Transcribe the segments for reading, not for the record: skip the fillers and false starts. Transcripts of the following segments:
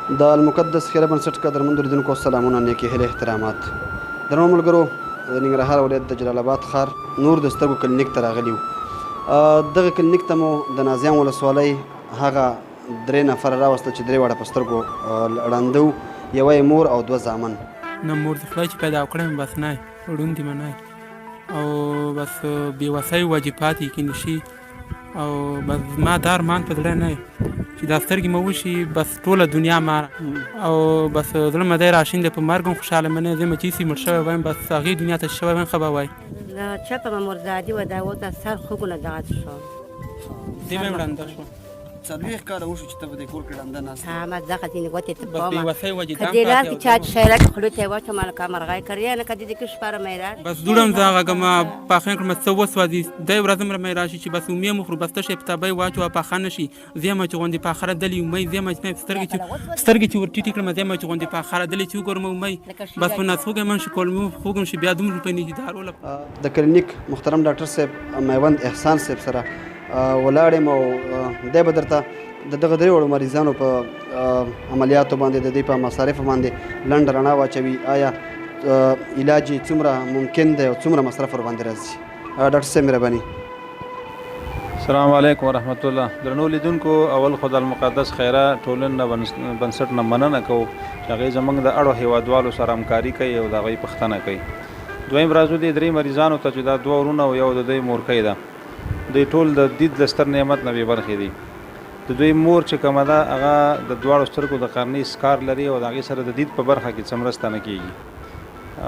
د المقدس خیره بنسټ قدرمنو لیدونکو سلامونه نیکې هیلې احترامات درنو ملګرو د ننګرهار ولایت د جلال آباد ښار نور د سترګو کلینیک ته راغلي وو دغه کلینیک ته مو د نازیان ولسوالۍ هغه 3 نفره راوستل چې 3 واړه په سترګو ړانده وو یوه یې مور او 2 زامن نه مور د خدای چې پیدا کړی بس نه ړوند یم نه او بس بېوسۍ وجې پاتې کېنی شي او بس ما دا ارمان په زړه نه چې دا سترګې مې وشي بس ټوله دنیا ما او بس زړه مې دی راشین دی په مرګ هم خوشحاله مې نه یم زه مې چې هسې مړ شوی وایم بس هغې دنیا ته چې شوی وایم ښه به وایي د چپه مې مرزادي وه دا اوس د سر خوږونه دغه شو دې مې ړنده شوه 40 کاله وشو چې ته په دې کور کې ړنده ناسته ها ما دغه ځینې ګوتې ته بس بېوسۍ وجې که دې لار کې چا شیرک خولو ته یې واچوم هلکه مرغۍ کړې نه که دې کې شپاره مې راشي بس دوړم زه هغه ګمه پاخه کړم څه وسوځي دی ورځ هم مې راشي چې بس ومې مې خورو بس تشه یې په تبۍ واچوه پاخه نه شي زه یم چې غوندې پاخه ردلې ومۍ زه یم چې سترګې چې ور ټیټې کړم زه یم چې غوندې پاخه ردلې چې وګورم ومۍ بس په ناڅوګی من شي کول مې خوږم شي بیا دومره روپۍ نږدې دارو د کلینیک محترم ډاکټر صاحب میوند احسان صاحب سره ولاړ یم او دی به درته د دغه 3 وړو مریضانو په عملیاتو باندې د دوی په مصارفو باندې لنډ رڼا واچوي آیا علاج یې څومره ممکن دی او څومره مصرف ورباندې راځي ډاکټر صاحب مهرباني السلام علیکم ورحمت الله درنو لیدونکو اول خو د المقدس خیره ټولنه بنسټ نه مننه کوو چې هغې زموږ د اړو هیوادوالو سره همکاري کوي او د هغوی پوښتنه کوي دویم راځو دې 3 مریضانو ته چې دا 2 ورونه او یو د دوی مورکۍ ده دوی ټول د دید د ستر نعمت نه بې برخې دي د دوی مور چې کومه ده هغه د 2 سترګو د قرنۍ سکار لري او د هغې سره د دید په برخه کې څه مرسته نه کېږي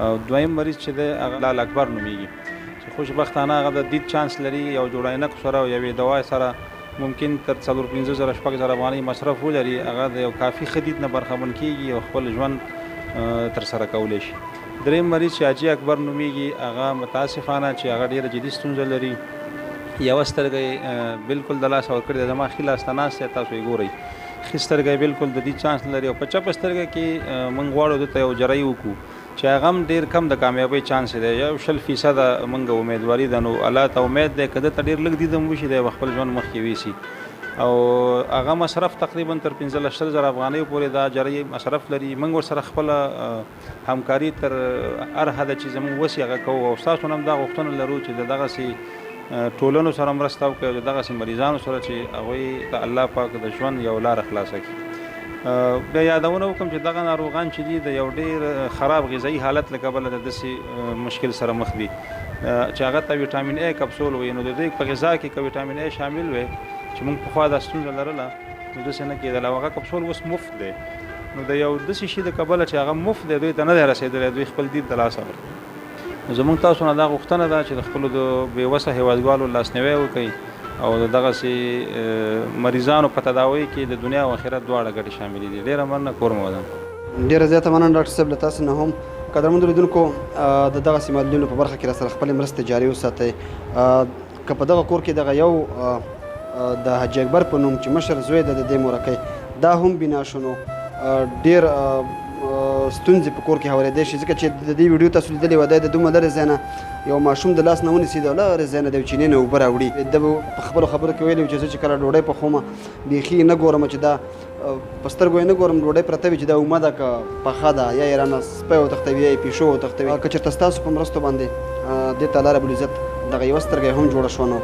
او دویم مریض چې دی هغه لال اکبر نومیږي چې خوشبختانه هغه د دید چانس لري یو جوړ عینکو سره او یوې دوا سره ممکن تر 4-15,000 افغانۍ مصرف ولري هغه د یو کافي ښه دید نه برخمن کېږي او خپل ژوند ترسره کولی شي دریم مریض چې حاجي اکبر نومیږي هغه متاسفانه چې هغه ډېره جدي ستونزه لري یوه سترګی بالکل د لاسه ورکړې ده زما ښي لاس ته ناست دی تاسو یې ګورئ ښي سترګی بالکل د دې چانس نه لري او په چپه سترګه کې موږ غواړو دلته یو جرۍ وکړو چې هغه هم ډېر کم د کامیابۍ چانس دی یو 100% موږ امیدواري ده نو الله ته امید دی که دلته ډېر لږ دید هم وشي دی به خپل ژوند مخکې ویسي او هغه مصرف تقریبا تر 15,000 افغانۍ پورې دا جرۍ مصرف لري موږ ورسره خپله همکاري تر هر حده چې زموږ وسي هغه کوو او ستاسو نه هم دا غوښتنه لرو چې د دغسې ټولنو سره مرسته وکړي او د دغسې مریضانو سره چې هغوی ته الله پاک د ژوند یو لاره خلاصه کړي بیا یادونه وکړم چې دغه ناروغان چې دي د یو ډېر خراب غذایي حالت له کبله د داسې مشکل سره مخ دي چې هغه ته ویټامین ای کپسول وایي نو د دوی په غذا کې که ویټامین ای شامل وی چې موږ پخوا دا ستونزه لرله نو داسې نه کېدل او هغه کپسول اوس مفت دی نو د یو داسې شي د کبله چې هغه مفت دی دوی ته نه دی رسېدلی دوی خپل دید د لاسه ورکړي زموږ تاسو نه دا غوښتنه ده چې د خپلو د بېوسه هیوادوالو لاسنیوی وکړئ او د دغسې مریضانو په تداوۍ کې د دنیا او آخرت دواړه ګټې شاملې دي ډېره مننه کور مو ودان ډېره زیاته مننه ډاکټر صاحب له تاسو نه هم قدرمنو لیدونکو د دغسې معلولینو په برخه کې راسره خپلې مرستې جاري وساتئ که په دغه کور کې دغه یو د حاجي اکبر په نوم چې مشر زوی ده د دې مورکۍ دا هم بنا شو نو ډېر ستونزې په کور کې هوارېدی شي ځکه چې د دې ویډیو تاسو لیدلې وه دی د دومره لرې ځای نه یو ماشوم د لاس نه ونیسي د لرې ځای نه د یو چینې نه اوبه راوړي ده به په خپلو خبرو کې ویلي و چې زه چې کله ډوډۍ پخومه بیخي نه ګورم چې دا په سترګو یې نه ګورم ډوډۍ پرته وي چې دا اومه ده که پخه ده یا یې رانه سپی وتښتوي یا یې پیشو وتښتوي که چېرته ستاسو په مرستو باندې دې ته الله ربالعزت دغه یوه سترګه هم جوړه شوه نو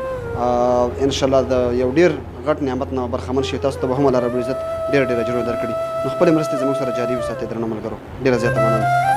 انشاءالله د یو ډېر غټ نعمت نه برخمن شي تاسو ته به هم الله ربالعزت ډېر اجرونه درکړي نو خپلې مرستې زموږ سره جاري وساتئ درنو ملګرو ډېره زیاته مننه